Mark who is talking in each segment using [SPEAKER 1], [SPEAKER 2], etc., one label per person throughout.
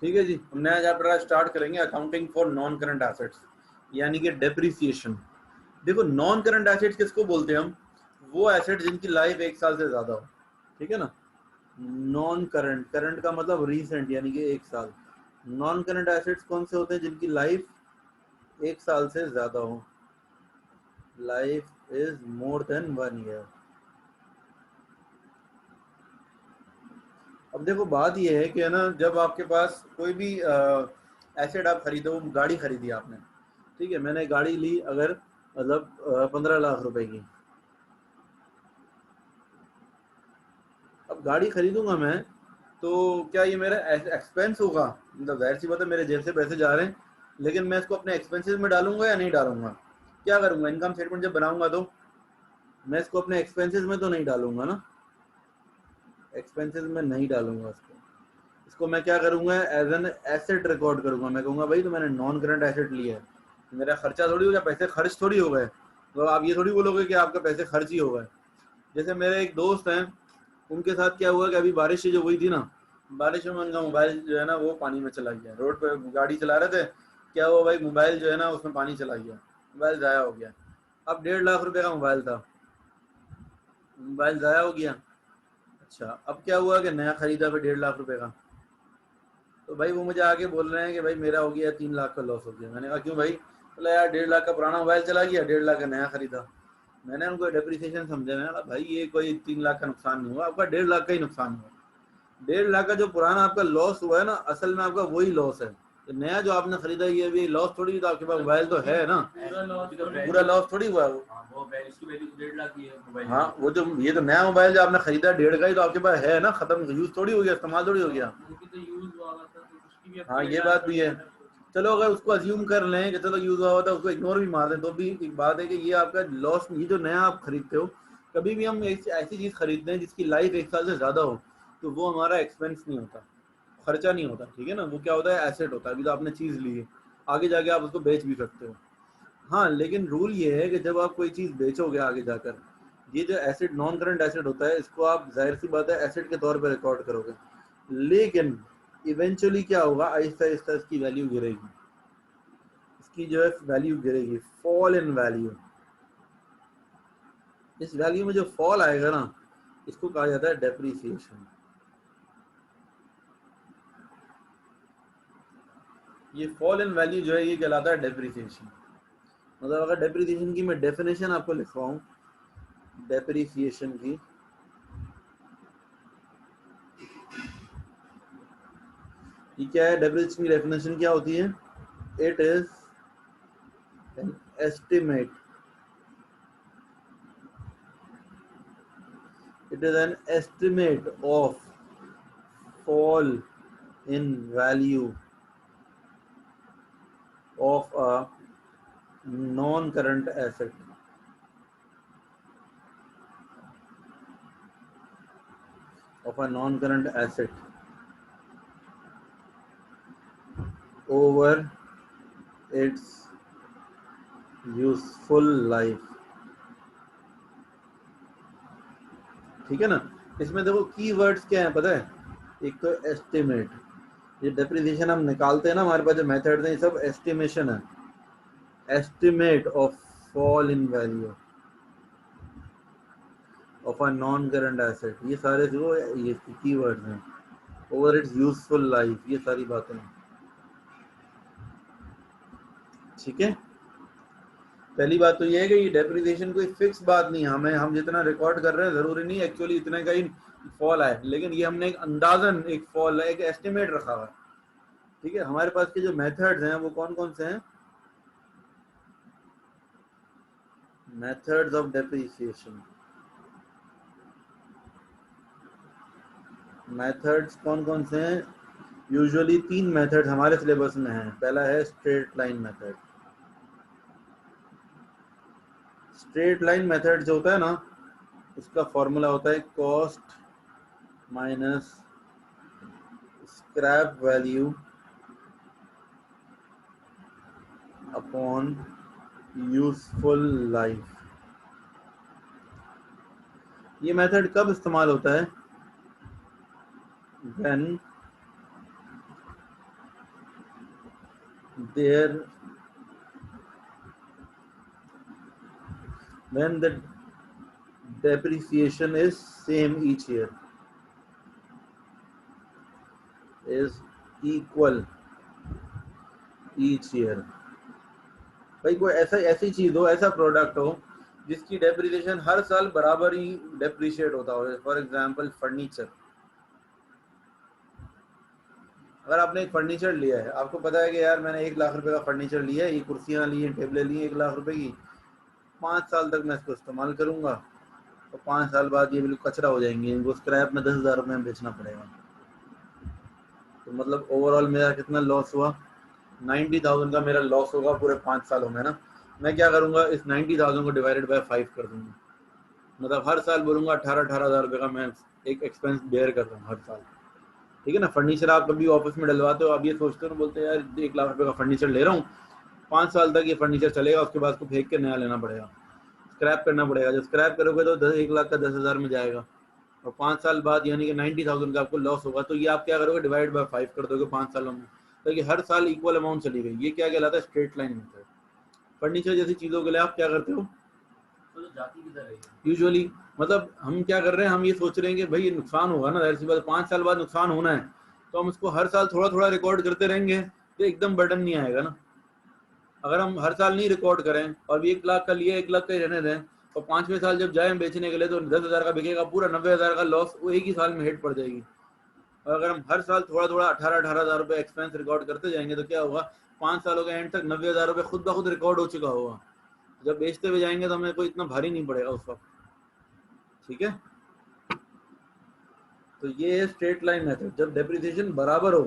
[SPEAKER 1] ठीक है जी, हम नया चैप्टर स्टार्ट करेंगे, accounting for non current assets, यानी कि डेप्रिसिएशन। देखो, नॉन करंट एसेट्स किसको बोलते हैं हम? वो एसेट जिनकी लाइफ 1 साल से ज्यादा हो, ठीक है ना। नॉन करंट, करंट का मतलब रीसेंट, यानी कि 1 साल। नॉन करंट एसेट्स कौन से होते हैं? जिनकी लाइफ 1 साल से ज्यादा हो, life is more than 1 year. अब देखो, बात ये है कि है ना, जब आपके पास कोई भी एसेट आप खरीदो, गाड़ी खरीदी आपने, ठीक है, मैंने गाड़ी ली अगर, मतलब 15 लाख रुपए की। अब गाड़ी खरीदूंगा मैं, तो क्या ये मेरा एक्सपेंस होगा? मतलब जाहिर सी बात है, मेरे जेब से पैसे जा रहे हैं, लेकिन मैं इसको अपने एक्सपेंसेस में डालूंगा या नहीं डालूंगा? क्या करूंगा, इनकम स्टेटमेंट जब बनाऊंगा तो मैं इसको अपने एक्सपेंसेस में तो नहीं डालूंगा ना, एक्सपेंसेस में नहीं डालूंगा इसको। इसको मैं क्या करूंगा, एज एन एसेट रिकॉर्ड करूंगा। मैं कहूंगा भाई, तो मैंने नॉन करंट एसेट लिया है, मेरा खर्चा थोड़ी हो गया, पैसे खर्च थोड़ी हो गए। तो आप ये थोड़ी बोलोगे कि आपका पैसे खर्च ही हो गए। जैसे मेरे एक दोस्त हैं, उनके साथ क्या हुआ कि अभी बारिश जो हुई थी ना, बारिश में उनका मोबाइल जो है ना वो पानी में चला गया। रोड पे गाड़ी चला रहे थे, क्या हुआ भाई, मोबाइल जो है ना उसमें पानी चला गया, मोबाइल ज़ाया हो गया। अब 1.5 लाख रुपए का मोबाइल था, मोबाइल ज़ाया हो गया। अच्छा, अब क्या हुआ कि नया खरीदा फिर 1.5 लाख रुपए का। तो भाई वो मुझे आके बोल रहे हैं कि भाई मेरा हो गया 3 लाख का लॉस हो गया। मैंने कहा क्यों भाई? बोला यार 1.5 लाख का पुराना मोबाइल चला गया, 1.5 लाख का नया खरीदा। मैंने उनको डेप्रिसिएशन समझा, मैंने कहा भाई ये कोई 3 लाख का नुकसान नहीं हुआ, आपका 1.5 लाख का ही नुकसान हुआ। 1.5 लाख का जो पुराना आपका लॉस हुआ है ना, असल में आपका वही लॉस है। तो नया जो आपने खरीदा ये भी लॉस थोड़ी, तो आपके पास मोबाइल तो है ना, पूरा लॉस थोड़ी हुआ वो। हाँ, वो जो ये तो नया मोबाइल जो आपने खरीदा 1.5 का ही, तो आपके पास है ना, खत्म, यूज थोड़ी हो गया, इस्तेमाल थोड़ी हो गया। हाँ, ये बात भी है। चलो अगर उसको अज्यूम कर लें कि चलो यूज हुआ होता है, उसको इग्नोर भी मार दें, तो भी एक बात है कि ये आपका लॉस, ये जो नया आप खरीदते हो, कभी भी हम ऐसी चीज खरीदते हैं जिसकी लाइफ 1 साल से ज्यादा हो, तो वो हमारा एक्सपेंस नहीं होता, खर्चा नहीं होता, ठीक है ना। वो क्या होता है, एसेट होता है। अभी तो आपने चीज ली है, आगे जाके आप उसको बेच भी सकते हो। हाँ, लेकिन रूल ये है कि जब आप कोई चीज बेचोगे आगे जाकर, ये जो एसेट, नॉन करंट एसेट होता है, इसको आप जाहिर सी बात है एसेट के तौर पर रिकॉर्ड करोगे, लेकिन इवेंचुअली क्या होगा, आहिस्ता आहिस्ता इसकी वैल्यू गिरेगी, इसकी जो है वैल्यू गिरेगी, फॉल इन वैल्यू। इस वैल्यू में जो फॉल आएगा ना, इसको कहा जाता है डेप्रिसिएशन। ये फॉल इन वैल्यू जो है ये कहलाता है डेप्रिसिएशन। मतलब अगर डेप्रिसिएशन की मैं डेफिनेशन आपको लिखवाऊं, डेप्रिसिएशन की, ये क्या है, डेप्रिसिएशन की डेफिनेशन क्या होती है? It is an estimate, it is an estimate of fall in value of a non-current asset, of a non-current asset over its useful life। ठीक है ना। इसमें देखो की वर्ड्स क्या है पता है? एक तो एस्टिमेट, ये डेप्रिसिएशन हम निकालते हैं ना, हमारे पास जो मेथड्स हैं ये सब एस्टिमेशन है। Estimate of fall in value of a non current asset, ये सारे जो ये की वर्ड्स हैं। ओवर इट्स यूजफुल लाइफ, ये सारी बातें हैं, ठीक है। पहली बात तो ये है कि ये डेप्रिसिएशन कोई फिक्स बात नहीं है, हमें हम जितना रिकॉर्ड कर रहे हैं जरूरी नहीं एक्चुअली इतने का ही फॉल आए, लेकिन ये हमने एक अंदाजन एक फॉल, एक एस्टिमेट रखा हुआ है, ठीक है। हमारे पास के जो मेथड्स हैं वो कौन कौन से हैं? मेथड्स ऑफ डेप्रिसिएशन, मेथड्स कौन कौन से हैं? यूजुअली 3 मेथड हमारे सिलेबस में हैं। पहला है straight line method. Straight line method जो होता है ना, उसका फॉर्मूला होता है cost minus scrap value upon useful life. ये मेथड कब इस्तेमाल होता है? when there when the depreciation is same each year, is equal each year। भाई कोई ऐसा ऐसी चीज हो, ऐसा प्रोडक्ट हो जिसकी डेप्रिसिएशन हर साल बराबर ही डेप्रिशिएट होता हो। For example furniture. अगर आपने एक फर्नीचर लिया है, आपको पता है कि यार मैंने 1 लाख रुपए का फर्नीचर लिया है, ये कुर्सियां ली हैं, टेबलें ली हैं 1 लाख रुपए की, 5 साल तक मैं इसको इस्तेमाल करूंगा और 5 साल बाद ये बिल्कुल कचरा हो जाएंगे, इनको स्क्रैप में 10,000 रुपये में बेचना पड़ेगा। तो मतलब ओवरऑल मेरा कितना लॉस हुआ? 90,000 का मेरा लॉस होगा पूरे 5 सालों में ना। मैं क्या करूंगा, इस 90,000 को डिवाइडेड बाय 5 कर दूंगा। मतलब हर साल बोलूंगा 18,000 रुपये का मैं एक एक्सपेंस बेयर कर रहा हूँ हर साल। ठीक है ना। फर्नीचर आप कभी ऑफिस में डलवाते हो, आप ये सोचते हो, बोलते हैं यार 1 लाख रुपए का फर्नीचर ले रहा हूँ, 5 साल तक ये फर्नीचर चलेगा, उसके बाद उसको फेंक के नया लेना पड़ेगा, स्क्रैप करना पड़ेगा। जब स्क्रैप करोगे तो 1 लाख का 10,000 में जाएगा और 5 साल बाद यानी कि 90,000 का आपको लॉस होगा। तो ये आप क्या करोगे, डिवाइड बाय 5 कर दोगे 5 सालों में, ताकि हर साल इक्वल अमाउंट चली गई। ये क्या कहलाता है? Straight line method. फर्नीचर जैसी चीजों के लिए आप क्या करते हो, तो जाती किधर है यूजुअली, मतलब हम क्या कर रहे हैं, हम ये सोच रहे हैं कि भाई ये नुकसान होगा ना, जाहिर सी बात 5 साल बाद नुकसान होना है, तो हम उसको हर साल थोड़ा थोड़ा रिकॉर्ड करते रहेंगे तो एकदम बर्डन नहीं आएगा ना। अगर हम हर साल नहीं रिकॉर्ड करें और 1 लाख का लिए 1 लाख का ही रहने दें और 5वें साल जब जाए बेचने के लिए तो 10,000 का बिकेगा, पूरा 90,000 का लॉस वो एक ही साल में हिट पड़ जाएगी। और अगर हम हर साल थोड़ा थोड़ा 18,000 रुपये एक्सपेंस रिकॉर्ड करते जाएंगे तो क्या होगा, 5 सालों के एंड तक 90,000 रुपये खुद ब खुद रिकॉर्ड हो चुका होगा। जब बेचते हुए जाएंगे तो हमें कोई इतना भारी नहीं पड़ेगा उस वक्त। ठीक है, तो ये है स्ट्रेट लाइन मेथड, जब डेप्रिसिएशन बराबर हो।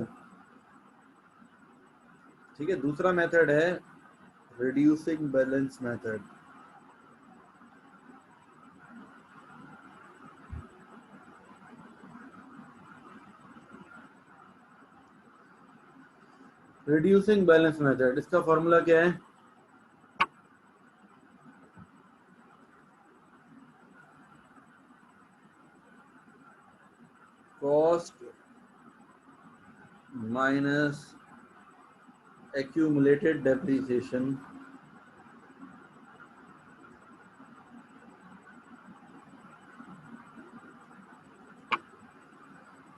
[SPEAKER 1] ठीक है, दूसरा मेथड है reducing balance method. Reducing balance method, इसका फॉर्मूला क्या है? Cost minus accumulated depreciation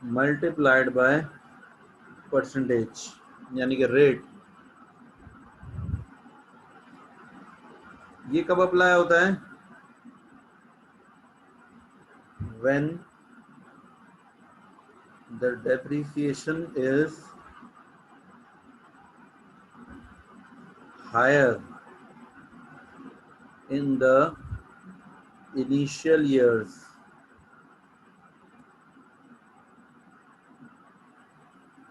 [SPEAKER 1] multiplied by percentage, यानी कि रेट। ये कब अप्लाई होता है? when the depreciation is higher in the initial years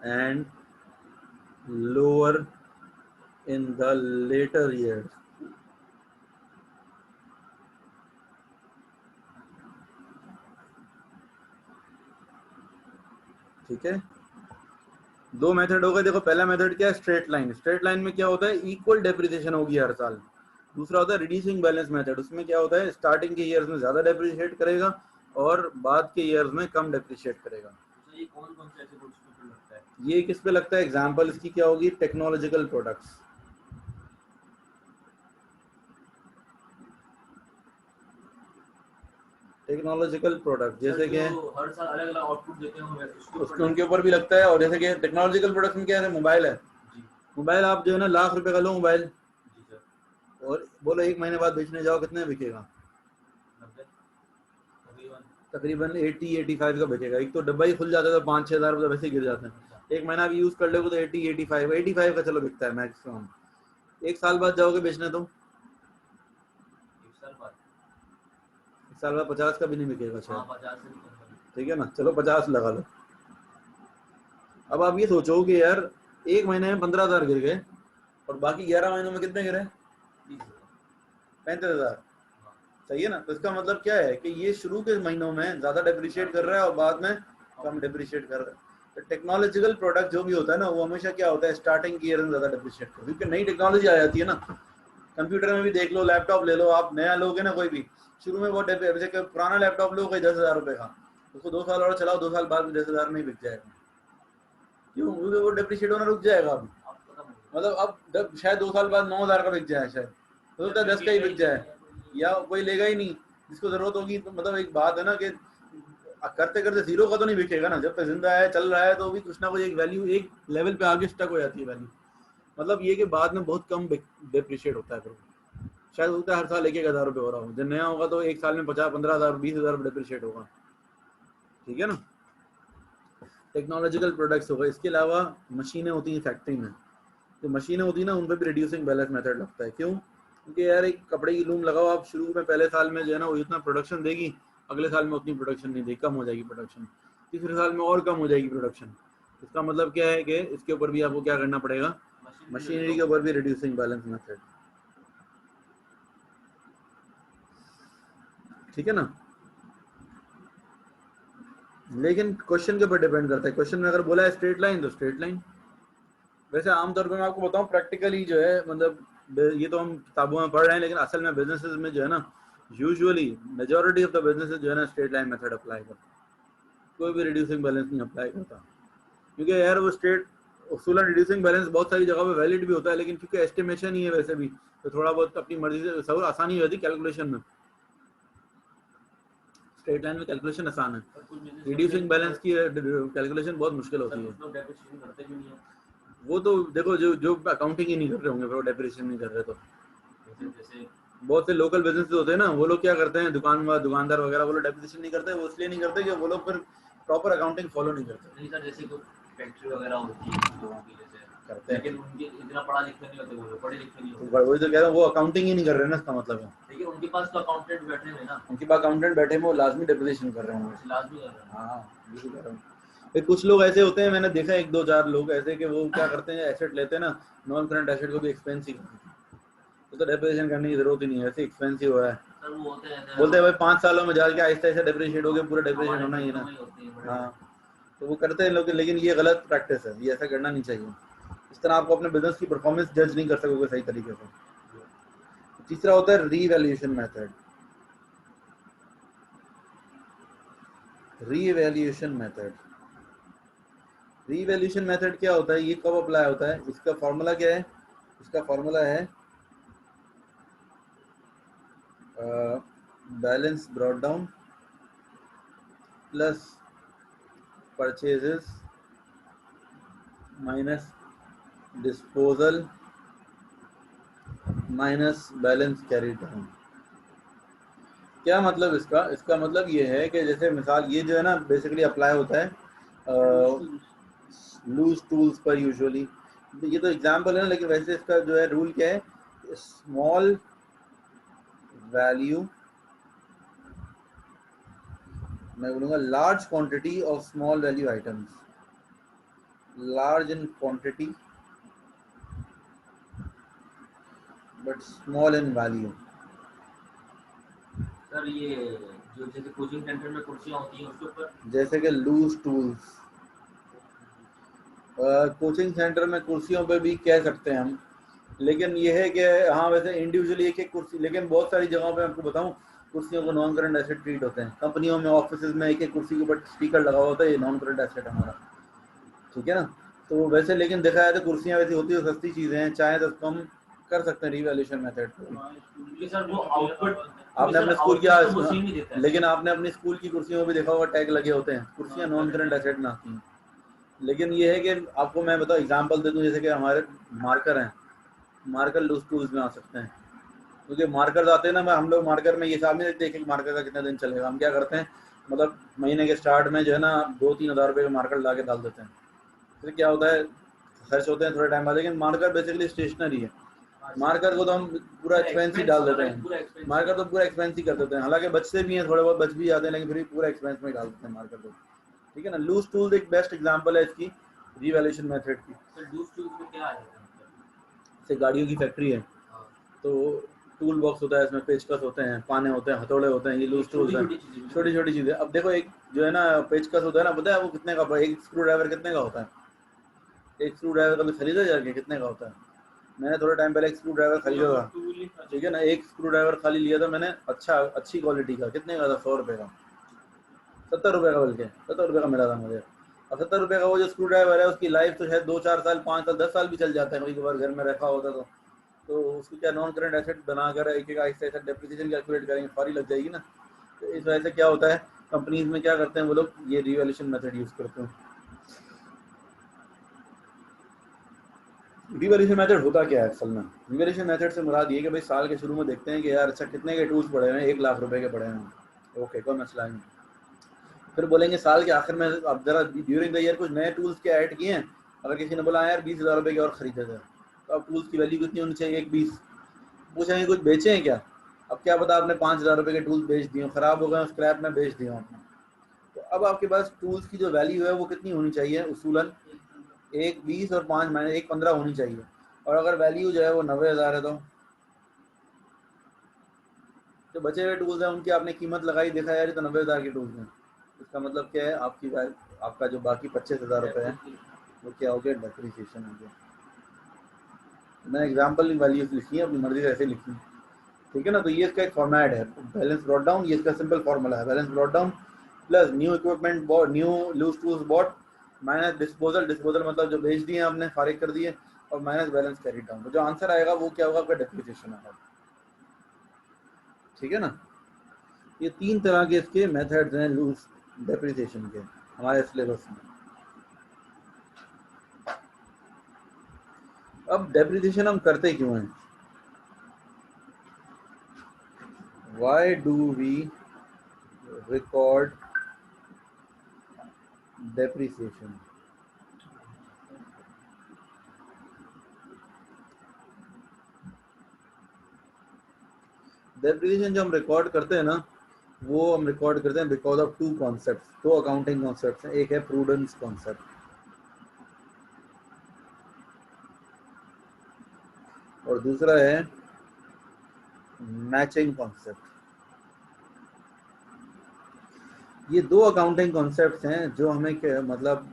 [SPEAKER 1] and lower in the later years। ठीक है, दो मेथड हो गए। देखो पहला मेथड क्या है, स्ट्रेट लाइन। स्ट्रेट लाइन में क्या होता है, इक्वल डेप्रिसिएशन होगी हर साल। दूसरा होता है रिड्यूसिंग बैलेंस मेथड, उसमें क्या होता है, स्टार्टिंग के ईयर्स में ज्यादा डेप्रिशिएट करेगा और बाद के ईयर्स में कम डेप्रिशिएट करेगा। तो ये कौन कौन से ऐसे गुड्स पे लगता है? ये किस पे लगता है? एग्जांपल इसकी क्या होगी, टेक्नोलॉजिकल प्रोडक्ट्स। टेक्नोलॉजिकल प्रोडक्ट जैसे कि हर साल अलग अलग आउटपुट देते हैं उसके उनके ऊपर भी लगता है। और जैसे कि टेक्नोलॉजिकल प्रोडक्ट में क्या है, मोबाइल है, मोबाइल आप जो है ना 1 लाख रुपए का लो मोबाइल और बोलो 1 महीने बाद बेचने जाओ, कितने बिकेगा? तकरीबन 80-85 का बिकेगा। एक तो डब्बा ही खुल जाता है तो 5-6 हज़ार रुपये वैसे गिर जाते हैं। 1 महीना भी यूज कर लोगे तो 80-85 का चलो बिकता है मैक्सिमम। 1 साल बाद जाओगे बेचने तो 1 साल बाद 50 का भी नहीं बिकेगा शायद। ठीक है ना, चलो 50 लगा लो। अब आप ये सोचो कि यार 1 महीने में 15,000 गिर गए और बाकी 11 महीनों में कितने गिरे? 35,000। सही है ना। तो इसका मतलब क्या है कि ये शुरू के महीनों में ज्यादा डेप्रिशिएट कर रहा है और बाद में कम डेप्रिशिएट कर रहा है। तो टेक्नोलॉजिकल प्रोडक्ट जो भी होता है ना, वो हमेशा क्या होता है, स्टार्टिंग की ईयर में ज्यादा डेप्रिशिएट करता है, क्योंकि नई टेक्नोलॉजी आ जाती है ना। कंप्यूटर में भी देख लो, लैपटॉप ले लो, आप नया लोगे ना कोई भी, शुरू में बहुत जैसे पुराना लैपटॉप लो कोई 10,000 रुपए का, उसको 2 साल और चलाओ, 2 साल बाद 10,000 में ही बिक जाएगा। क्यों? क्योंकि वो डेप्रिशिएट होना रुक जाएगा अब। मतलब अब शायद 2 साल बाद 9,000 का बिक जाए, शायद हो सकता है 10 का ही बिक जाए, या कोई लेगा ही नहीं जिसको जरूरत होगी। तो मतलब एक बात है ना कि करते करते 0 का तो नहीं बिकेगा ना, जब तक जिंदा है चल रहा है तो भी कुछ ना कुछ एक वैल्यू एक लेवल पे आगे स्टक हो जाती है वैल्यू। मतलब ये कि बाद में बहुत कम डेप्रिशिएट होता है फिर, शायद होता है हर साल 1,000 रुपये हो रहा हो, जब नया होगा तो एक साल में 50-15,000 20,000 डेप्रिशिएट होगा, ठीक है ना। टेक्नोलॉजिकल प्रोडक्ट्स होगा। इसके अलावा मशीनें होती हैं फैक्ट्री में, जो मशीनें होती हैं ना उन पर भी रिड्यूसिंग बैलेंस मेथड लगता है। क्यों? क्योंकि यार एक कपड़े की लूम लगाओ आप, शुरू में पहले साल में जो है ना वो इतना प्रोडक्शन देगी, अगले साल में उतनी प्रोडक्शन नहीं देगी, कम हो जाएगी प्रोडक्शन, तीसरे साल में और कम हो जाएगी प्रोडक्शन। इसका मतलब क्या है कि इसके ऊपर भी आपको क्या करना पड़ेगा, मशीनरी के ऊपर भी रिड्यूसिंग बैलेंस मेथड, ठीक है ना। लेकिन क्वेश्चन के ऊपर डिपेंड करता है, क्वेश्चन में अगर बोला है स्ट्रेट लाइन तो स्ट्रेट लाइन। वैसे आमतौर पर मैं आपको बताऊं प्रैक्टिकली जो है, मतलब ये तो हम किताबों में पढ़ रहे हैं, लेकिन असल में बिजनेसेस में जो है ना usually majority of the businesses जो है ना स्ट्रेट लाइन मेथड अप्लाई करते हैं, कोई भी रिड्यूसिंग बैलेंस नहीं अप्लाई करता। क्योंकि यार वो स्ट्रेट उसूलन रिड्यूसिंग बैलेंस बहुत सारी जगह पे वैलिड भी होता है, लेकिन क्योंकि एस्टिमेशन ही है वैसे भी, तो थोड़ा बहुत अपनी मर्जी से सब आसानी होती है कैलकुलेशन में। स्ट्रेट लाइन में कैलकुलेशन आसान है, रिड्यूसिंग बैलेंस की कैलकुलेशन बहुत मुश्किल होती है। वो तो देखो जो जो अकाउंटिंग ही नहीं कर रहे होंगे फिर वो डेप्रिसिएशन नहीं कर रहे, तो बहुत से लोकल बिजनेस होते हैं ना, वो लोग क्या करते हैं, दुकानदार वगैरह, वो लोग डेप्रिसिएशन नहीं करते। वो इसलिए नहीं करते कि वो लोग फिर प्रॉपर अकाउंटिंग फॉलो नहीं करते।
[SPEAKER 2] नहीं सर, जैसे कोई फैक्ट्री वगैरह होती है लोगों की, जैसे करते हैं, लेकिन उनके इतना पढ़ा लिखा नहीं होते, वो पढ़े लिखे नहीं होते।
[SPEAKER 1] वही तो कह रहा हूँ, वो अकाउंटिंग ही नहीं कर रहे ना, इसका मतलब है।
[SPEAKER 2] देखिए उनके पास तो अकाउंटेंट बैठे हुए ना,
[SPEAKER 1] उनके पास अकाउंटेंट बैठे हैं, वो लाजमी डेप्रिसिएशन कर रहे होंगे,
[SPEAKER 2] लाजमी कर रहे हैं।
[SPEAKER 1] हाँ बिल्कुल कह रहा हूँ। कुछ लोग ऐसे होते हैं, मैंने देखा 1-2-4 लोग ऐसे कि वो क्या करते हैं, एसेट लेते हैं ना, नॉन करंट एसेट को भी एक्सपेंसिव करते हैं, तो डेप्रिसिएशन करने की जरूरत ही नहीं है, ऐसे एक्सपेंसिव हुआ है।
[SPEAKER 2] सर वो होते हैं,
[SPEAKER 1] बोलते हैं भाई 5 सालों में जाके आहिस्ता आहिस्ता डेप्रिशिएट हो गया, पूरा डेप्रिशिएट होना ही है ना। हाँ, तो वो करते हैं लोग, लेकिन ये गलत प्रैक्टिस है, ये ऐसा करना नहीं चाहिए। इस तरह आपको अपने बिजनेस की परफॉर्मेंस जज नहीं कर सकोगे सही तरीके से। तीसरा होता है revaluation method. Revaluation method, revaluation method क्या होता है, ये कब अप्लाई होता है, इसका फॉर्मूला क्या है, इसका फॉर्मूला है balance brought down plus purchases minus disposal minus balance carry down. क्या मतलब इसका, इसका मतलब ये है कि जैसे मिसाल ये जो है ना बेसिकली अप्लाई होता है लूज टूल्स पर यूजुअली, ये तो एग्जांपल है ना, लेकिन वैसे इसका जो है रूल क्या है, स्मॉल वैल्यू, मैं बोलूँगा large quantity of small value items, large in quantity but small in value.
[SPEAKER 2] Sir ये जो जैसे कोचिंग सेंटर में कुर्सियां होती हैं उसके ऊपर,
[SPEAKER 1] जैसे कि लूज टूल्स, कोचिंग सेंटर में कुर्सियों पे भी कह सकते हैं हम, लेकिन ये है कि हाँ वैसे इंडिविजुअली एक एक कुर्सी, लेकिन बहुत सारी जगहों पे आपको बताऊं कुर्सियों को नॉन करंट एसेट ट्रीट होते हैं। कंपनियों में ऑफिस में एक एक कुर्सी के ऊपर स्टिकर लगा होता है, ये नॉन करंट एसेट हमारा, ठीक है ना। तो वैसे लेकिन देखा जाए तो कुर्सियाँ वैसी होती है सस्ती चीज़ें हैं, चाहे तो कम कर सकते हैं रिवैल्यूएशन मेथड।
[SPEAKER 2] सर वो आउटपुट
[SPEAKER 1] आपने अपने स्कूल की, लेकिन आपने अपनी स्कूल की कुर्सियों में भी देखा होगा टैग लगे होते हैं, कुर्सियाँ नॉन करंट एसेट में आती हैं। लेकिन ये है कि आपको मैं बताऊँ एग्जांपल दे दूँ, जैसे कि हमारे मार्कर हैं, मार्कर लूज टूल्स में आ सकते हैं, क्योंकि मार्कर आते हैं ना, हम लोग मार्कर में ये हिसाब नहीं देखते कि मार्कर का कितना दिन चलेगा। हम क्या करते हैं, मतलब महीने के स्टार्ट में जो है ना 2-3 हज़ार रुपये का मार्कर ला के डाल देते हैं, फिर क्या होता है खर्च होते हैं थोड़े टाइम बाद। लेकिन मार्कर बेसिकली स्टेशनरी है, मार्कर को तो हम पूरा एक्सपेंस ही डाल देते हैं, मार्कर तो पूरा एक्सपेंस ही कर देते हैं, हालांकि बचते भी हैं थोड़े बहुत, बच भी जाते हैं, लेकिन फिर पूरा एक्सपेंस में ही डाल देते हैं मार्कर को, ठीक है ना। लूज टूल्स एक बेस्ट एग्जांपल है इसकी रिवैल्यूएशन मेथड की।
[SPEAKER 2] लूज टूल्स में क्या है,
[SPEAKER 1] जैसे गाड़ियों की फैक्ट्री है तो टूल बॉक्स होता है, इसमें पेचकस होते हैं, पाने होते हैं, हथौड़े होते हैं, ये लूज टूल्स हैं, छोटी छोटी चीज़ें। अब देखो एक जो है ना पेचकस होता है ना, पता है वो कितने का, एक स्क्रू ड्राइवर कितने का होता है, एक स्क्रू ड्राइवर कभी खरीदा जाके कितने का होता है। मैंने थोड़े टाइम पहले एक स्क्रू ड्राइवर खरीदा था, ठीक है ना, एक स्क्रू ड्राइवर खाली लिया था मैंने, अच्छी क्वालिटी का, कितने का था, 100 रुपये का। ₹70 का, बल्कि ₹70 का मिला था मुझे। अब ₹70 का वो जो स्क्रू ड्राइवर है उसकी लाइफ तो शायद 2-4 साल, 5 साल, 10 साल भी चल जाता है कभी कभार घर में रखा होता तो उसको क्या नॉन करंट एसेट बनाकर एक एक आहिस्ता आहिस्ता डेप्रिसिएशन कैलकुलेट करेंगे, सारी लग जाएगी ना। तो इस वजह से क्या होता है, कंपनीज में क्या करते हैं वो लोग, ये रिवैल्यूएशन मेथड यूज करते हैं। रिवैल्यूएशन मेथड होता क्या है असल में? रिवैल्यूएशन मेथड से मुराद ये कि भाई साल के शुरू में देखते हैं कि यार अच्छा कितने के टूल्स पड़े हुए हैं, ₹1,00,000 के पड़े हैं, ओके कोई मसला नहीं। फिर बोलेंगे साल के आखिर में अब जरा ड्यूरिंग द ईयर कुछ नए टूल्स के ऐड किए हैं, अगर किसी ने बोला यार ₹20,000 के और खरीदे थे, तो अब टूल्स की वैल्यू कितनी होनी चाहिए? 1,20। पूछेंगे कुछ बेचे हैं क्या? अब क्या पता आपने ₹5,000 के टूल्स बेच दिए, खराब हो गए, स्क्रैप में बेच दिए आपने, तो अब आपके पास टूल्स की जो वैल्यू है वो कितनी होनी चाहिए? उसूलन 1,20 और 5 माइनस 1,15 होनी चाहिए। और अगर वैल्यू जो है वो 90,000 है, तो जो बचे हुए टूल्स हैं उनकी आपने कीमत लगाई, देखा यार ये तो 90,000 के टूल्स हैं, इसका मतलब क्या है, आपका जो बाकी ₹25,000 है वो क्या हो गया? डेप्रिसिएशन हो गया। मैंने एग्जाम्पल वैल्यूज लिखी है, अपनी मर्जी से ऐसे लिखी, ठीक है ना। तो ये इसका एक फॉर्मेट है, बैलेंस ब्रॉट डाउन, ये इसका सिंपल फॉर्मूला है, balance brought down plus new equipment bought, new loose tools bought minus disposal, disposal मतलब जो बेच दिए आपने, फारिग कर दिए, और माइनस बैलेंस कैरी डाउन। तो जो आंसर आएगा वो क्या होगा? आपका डेप्रिसिएशन आएगा, ठीक है ना। ये 3 तरह के इसके मेथड्स हैं लूज डेप्रिसिएशन के हमारे सिलेबस में। अब डेप्रिसिएशन हम करते क्यों हैं? Why do we record depreciation? Depreciation जो हम रिकॉर्ड करते हैं ना, वो हम रिकॉर्ड करते हैं because of 2 concepts, 2 accounting concepts हैं। एक है प्रूडेंस कॉन्सेप्ट और दूसरा है मैचिंग कॉन्सेप्ट। ये 2 अकाउंटिंग कॉन्सेप्ट्स हैं जो हमें मतलब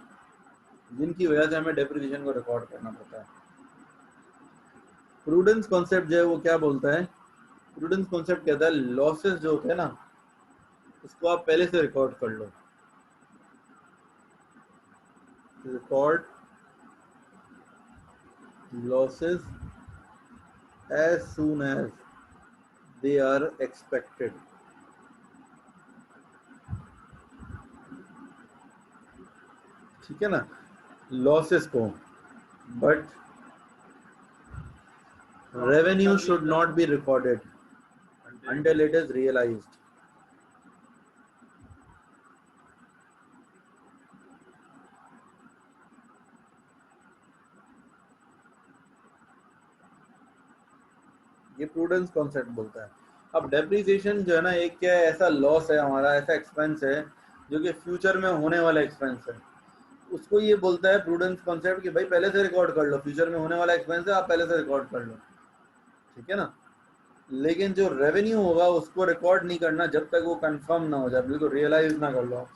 [SPEAKER 1] जिनकी वजह से हमें डेप्रिसिएशन को रिकॉर्ड करना पड़ता है। प्रूडेंस कॉन्सेप्ट जो है वो क्या बोलता है? प्रूडेंस कॉन्सेप्ट कहता है लॉसेस जो होते हैं ना उसको आप पहले से रिकॉर्ड कर लो, record losses as soon as they are expected। ठीक है ना, लॉसेस को, but revenue should not be recorded until it is realized। ये प्रूडेंस कॉन्सेप्ट बोलता है। अब डेप्रिसिएशन जो है ना, एक क्या है, ऐसा लॉस है हमारा, ऐसा एक्सपेंस है जो कि फ्यूचर में होने वाला एक्सपेंस है, उसको ये बोलता है प्रूडेंस कॉन्सेप्ट कि भाई पहले से रिकॉर्ड कर लो, फ्यूचर में होने वाला एक्सपेंस है, आप पहले से रिकॉर्ड कर लो, ठीक है ना। लेकिन जो रेवेन्यू होगा उसको रिकॉर्ड नहीं करना जब तक वो कंफर्म ना हो जाए, बिल्कुल रियलाइज ना कर लो।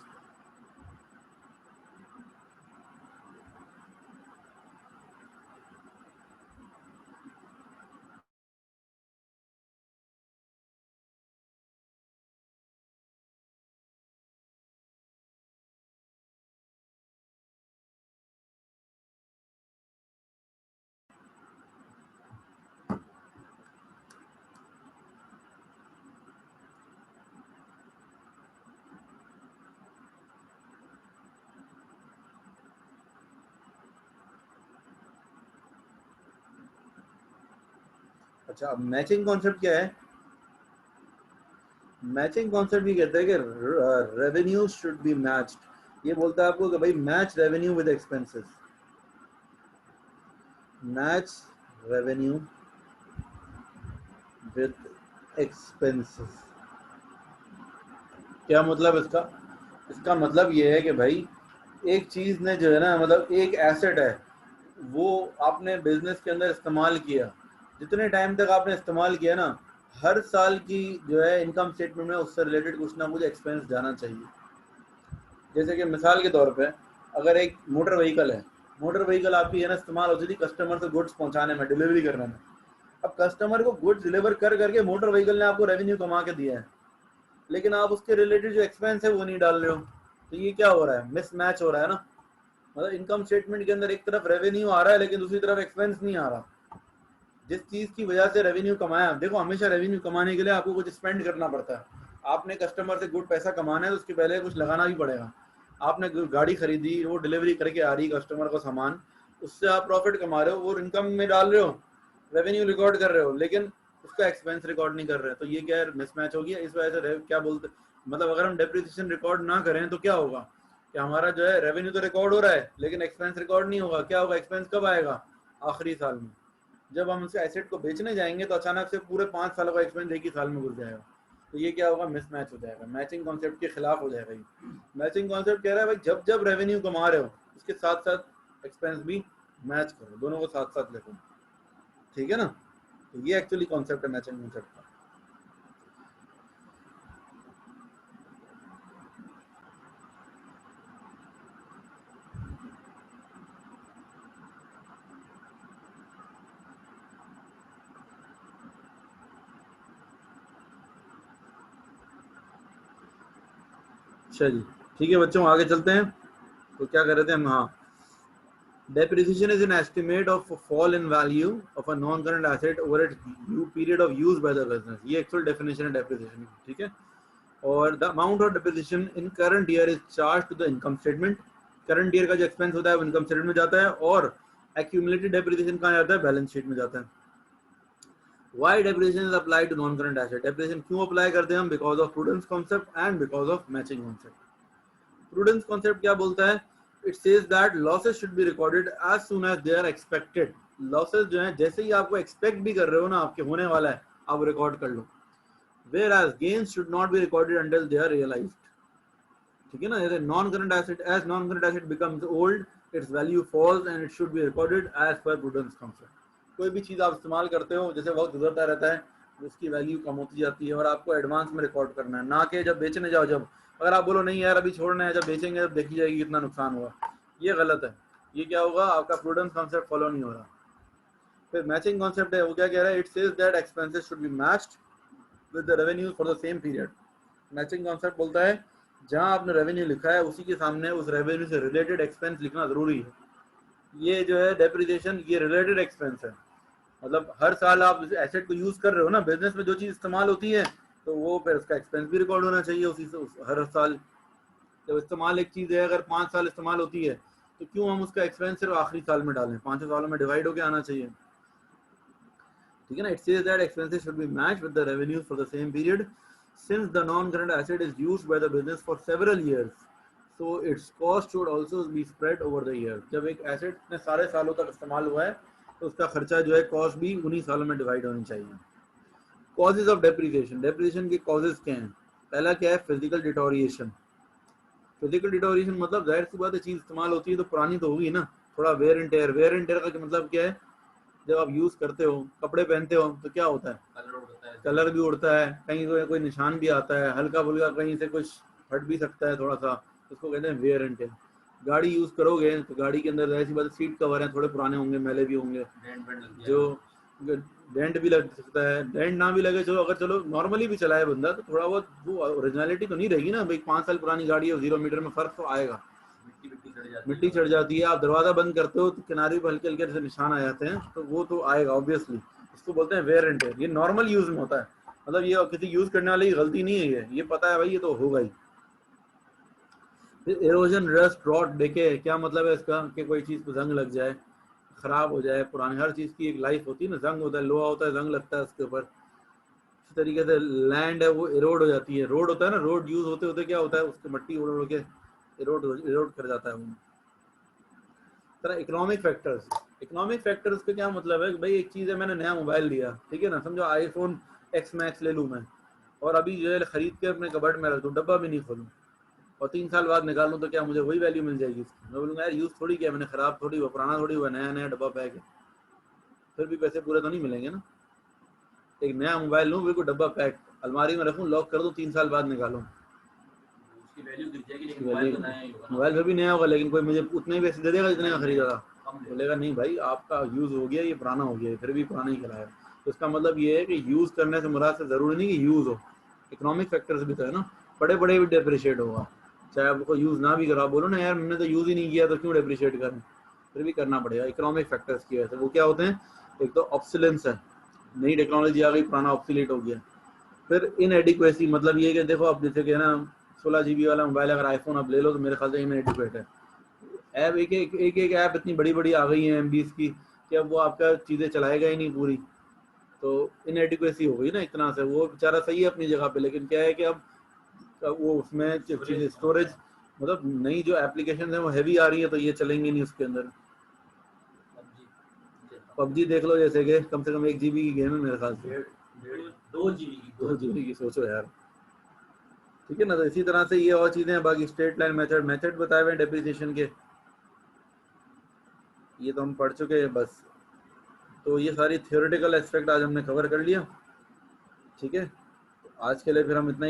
[SPEAKER 1] अच्छा, अब मैचिंग कॉन्सेप्ट क्या है? मैचिंग कॉन्सेप्ट ये कहता है कि रेवेन्यू शुड बी मैच्ड। ये बोलता है आपको कि भाई match revenue with expenses, match revenue with expenses. क्या मतलब इसका? इसका मतलब ये है कि भाई एक चीज ने जो है ना, मतलब एक एसेट है, वो आपने बिजनेस के अंदर इस्तेमाल किया, जितने टाइम तक आपने इस्तेमाल किया ना, हर साल की जो है इनकम स्टेटमेंट में उससे रिलेटेड कुछ ना कुछ एक्सपेंस जाना चाहिए। जैसे कि मिसाल के तौर पे अगर एक मोटर व्हीकल है, मोटर व्हीकल आपकी है ना इस्तेमाल होती थी कस्टमर से गुड्स पहुंचाने में, डिलीवरी करने में। अब कस्टमर को गुड्स डिलीवर कर करके मोटर व्हीकल ने आपको रेवेन्यू कमा के दिया है, लेकिन आप उसके रिलेटेड जो एक्सपेंस है वो नहीं डाल रहे हो, तो ये क्या हो रहा है, मिसमैच हो रहा है ना। मतलब इनकम स्टेटमेंट के अंदर एक तरफ रेवेन्यू आ रहा है लेकिन दूसरी तरफ एक्सपेंस नहीं आ रहा। जिस चीज की वजह से रेवेन्यू कमाया, देखो हमेशा रेवेन्यू कमाने के लिए आपको कुछ स्पेंड करना पड़ता है। आपने कस्टमर से गुड पैसा कमाना है तो उसके पहले कुछ लगाना भी पड़ेगा। आपने गाड़ी खरीदी, वो डिलीवरी करके आ रही कस्टमर को सामान, उससे आप प्रॉफिट कमा रहे हो, वो इनकम में डाल रहे हो, रेवेन्यू रिकॉर्ड कर रहे हो, लेकिन उसका एक्सपेंस रिकॉर्ड नहीं कर रहे, तो ये क्या है, मिसमैच हो गया। इस वजह से क्या बोलते, मतलब अगर हम डेप्रिसिएशन रिकॉर्ड ना करें तो क्या होगा कि हमारा जो है रेवेन्यू तो रिकॉर्ड हो रहा है लेकिन एक्सपेंस रिकॉर्ड नहीं होगा। क्या होगा, एक्सपेंस कब आएगा, आखिरी साल में। जब हम उस एसेट को बेचने जाएंगे तो अचानक से पूरे 5 सालों का एक्सपेंस एक ही साल में घुस जाएगा, तो ये क्या होगा, मिसमैच हो जाएगा, मैचिंग कॉन्सेप्ट के खिलाफ हो जाएगा। ये मैचिंग कॉन्सेप्ट कह रहा है भाई जब जब रेवेन्यू कमा रहे हो उसके साथ साथ एक्सपेंस भी मैच करो, दोनों को साथ साथ देखो, ठीक है ना। तो ये एक्चुअली कॉन्सेप्ट है मैचिंग कॉन्सेप्ट का। अच्छा जी, ठीक है बच्चों, आगे चलते हैं। तो क्या कर रहे थे हम, हाँ, depreciation is an estimate of fall in value of a non-current asset over its period of use by the business। ये एक्चुअल डेफिनेशन है डेप्रिसिएशन की, ठीक है। और the amount of depreciation in current year is charge to the income statement. Current year का जो expense होता है वो इनकम स्टेटमेंट में जाता है, और एक्यूमुलेटेड डेप्रिसिएशन कहाँ जाता है, बैलेंस शीट में जाता है। Why depreciation is applied to non-current asset? Depreciation क्यों अप्लाई करते हैं हम, because of prudence concept and because of matching concept. Prudence concept क्या बोलता है, it says that losses should be recorded as soon as they are expected. Losses जो है जैसे ही आपको एक्सपेक्ट भी कर रहे हो ना आपके होने वाला है, आप रिकॉर्ड कर लो। Whereas gains should not be recorded until they are realised, ठीक है ना। जैसे non current asset, as non current asset becomes old its value falls and it should be recorded as per prudence concept. कोई भी चीज आप इस्तेमाल करते हो, जैसे वक्त गुजरता रहता है उसकी वैल्यू कम होती जाती है, और आपको एडवांस में रिकॉर्ड करना है, ना कि जब बेचने जाओ। जब अगर आप बोलो नहीं यार अभी छोड़ना है, जब बेचेंगे जब देखी जाएगी कितना नुकसान हुआ, ये गलत है। ये क्या होगा, आपका प्रूडेंस कॉन्सेप्ट फॉलो नहीं हो रहा। फिर मैचिंग कॉन्सेप्ट है, वो क्या कह रहा है, it says that expenses should be matched with the revenue for the same period. Matching concept बोलता है जहां आपने रेवेन्यू लिखा है उसी के सामने उस रेवेन्यू से रिलेटेड एक्सपेंस लिखना जरूरी है। ये जो है डेप्रिसिएशन, ये रिलेटेड एक्सपेंस है। मतलब हर साल आप एसेट को यूज कर रहे हो ना, बिजनेस में जो चीज इस्तेमाल होती है तो वो फिर उसका एक्सपेंस भी रिकॉर्ड होना चाहिए उसी से हर साल। जब इस्तेमाल एक चीज है अगर 5 साल इस्तेमाल होती है तो क्यों हम उसका एक्सपेंस सिर्फ आखिरी साल में डालें, 5 सालों में डिवाइड होकर आना चाहिए, ठीक है ना। It says that expenses should be matched with the revenues for the same period since the non-current asset is used by the business for several years, so its cost should also be spread over the years। जब एक asset ने सारे सालों तक इस्तेमाल हुआ है तो उसका खर्चा जो है कॉस्ट भी उन्हीं सालों में डिवाइड होनी चाहिए। कॉजेज ऑफ डेप्रिसिएशन, डेप्रिसिएशन के कॉजेज क्या हैं। पहला क्या है, फिजिकल डिटोरिएशन। फिजिकल डिटोरिएशन मतलब जाहिर सी बात है चीज इस्तेमाल होती है तो पुरानी तो होगी ना, थोड़ा wear and tear. Wear and tear का मतलब क्या है, जब आप यूज करते हो, कपड़े पहनते हो तो क्या होता है, कलर भी उड़ता है, कहीं कोई निशान भी आता है, हल्का फुल्का कहीं से कुछ फट भी सकता है थोड़ा सा, उसको कहते हैं वेयर एंड टेयर। गाड़ी यूज करोगे तो गाड़ी के अंदर ऐसी बात, सीट कवर है थोड़े पुराने होंगे, मैले भी होंगे, जो डेंट भी लग सकता है, डेंट ना भी लगे चलो, अगर चलो नॉर्मली भी चलाए बंदा तो थोड़ा बहुत वो ओरिजिनलिटी तो नहीं रहेगी ना भाई। 5 साल पुरानी गाड़ी है, 0 मीटर में फर्क तो आएगा, मिट्टी चढ़ जाती है, आप दरवाजा बंद करते हो तो किनारे पर हल्के हल्के से निशान आ जाते हैं, तो वो तो आएगा ऑब्वियसली। इसको बोलते हैं वेयर एंड टेयर। ये नॉर्मल यूज में होता है, मतलब ये किसी यूज करने वाले की गलती नहीं है, ये पता है भाई ये तो होगा ही। एरोजन, रस्ट, रॉट, देखे क्या मतलब है इसका, कि कोई चीज को जंग लग जाए, खराब हो जाए, पुरानी, हर चीज की एक लाइफ होती है ना, जंग होता है, लोहा होता है, जंग लगता है उसके ऊपर। इसी तरीके से लैंड है वो इरोड हो जाती है, रोड होता है ना, रोड यूज होते होते क्या होता है, उसकी मट्टी उड़ उड़ के इरोड कर जाता है वो। तरह इकोनॉमिक फैक्टर्स, इकोनॉमिक फैक्टर्स का क्या मतलब है कि भाई एक चीज़ है, मैंने नया मोबाइल लिया, ठीक है ना, समझो आईफोन एक्स मैक्स ले लूँ मैं, और अभी जो है खरीद के अपने कबर्ड में रख दूँ, डब्बा भी नहीं खोलूँ, और 3 साल बाद निकालूँ तो क्या मुझे वही वैल्यू मिल जाएगी उसकी। मैं बोलूँगा यार यूज़ थोड़ी किया मैंने, खराब थोड़ी हुआ, पुराना थोड़ी हुआ, नया नया डब्बा पैक है, फिर भी पैसे पूरे तो नहीं मिलेंगे ना। एक नया मोबाइल लूँ बिल्कुल डब्बा पैक, अलमारी में रखूँ, लॉक कर दूँ, 3 साल बाद निकालूँ, मोबाइल फिर भी नया होगा लेकिन कोई मुझे उतने ही पैसे दे देगा जितने का खरीदा था, बोलेगा नहीं भाई आपका यूज हो गया, ये पुराना हो गया, फिर भी पुराना ही खिलाया। तो इसका मतलब ये है कि यूज करने से मुराद से जरूरी नहीं कि यूज हो, इकोनॉमिक फैक्टर्स भी तो है ना, बड़े बड़े भी डेप्रिशिएट होगा, चाहे आपको यूज़ ना भी करा, बोलो ना यार मैंने तो यूज़ ही नहीं किया तो क्यों डेप्रिशिएट करें, फिर भी करना पड़ेगा इकोनॉमिक फैक्टर्स की वजह से। वो क्या होते हैं, एक तो ऑब्सोलेंस है, नई टेक्नोलॉजी आ गई, पुराना ऑब्सोलेट हो गया। फिर इनएडिक्वेसी, मतलब ये कि देखो आप जैसे कि ना 16 GB वाला मोबाइल अगर आईफोन आप ले लो तो मेरे ख्याल से इनएडिक्वेट है। ऐप एक ऐप इतनी बड़ी बड़ी आ गई है MBs की कि अब वो आपका चीज़ें चलाएगा ही नहीं पूरी, तो इनएडिक्वेसी हो गई ना एक तरह से। वो बेचारा सही है अपनी जगह पे, लेकिन क्या है कि अब वो उसमें चीज़ें स्टोरेज, मतलब नई जो एप्लीकेशन है वो हैवी आ रही है तो ये चलेंगी नहीं उसके अंदर। पबजी देख लो, जैसे कि कम से कम 1 GB की गेम है मेरे ख्याल से, 2 GB की, सोचो यार, ठीक है ना। तो इसी तरह से ये और चीज़ें हैं। बाकी स्ट्रेट लाइन मेथड बताए हुए हैं डेप्रिसिएशन के, ये तो हम पढ़ चुके हैं बस। तो ये सारी थियोरेटिकल एस्पेक्ट आज हमने कवर कर लिया, ठीक है। तो आज के लिए फिर हम इतना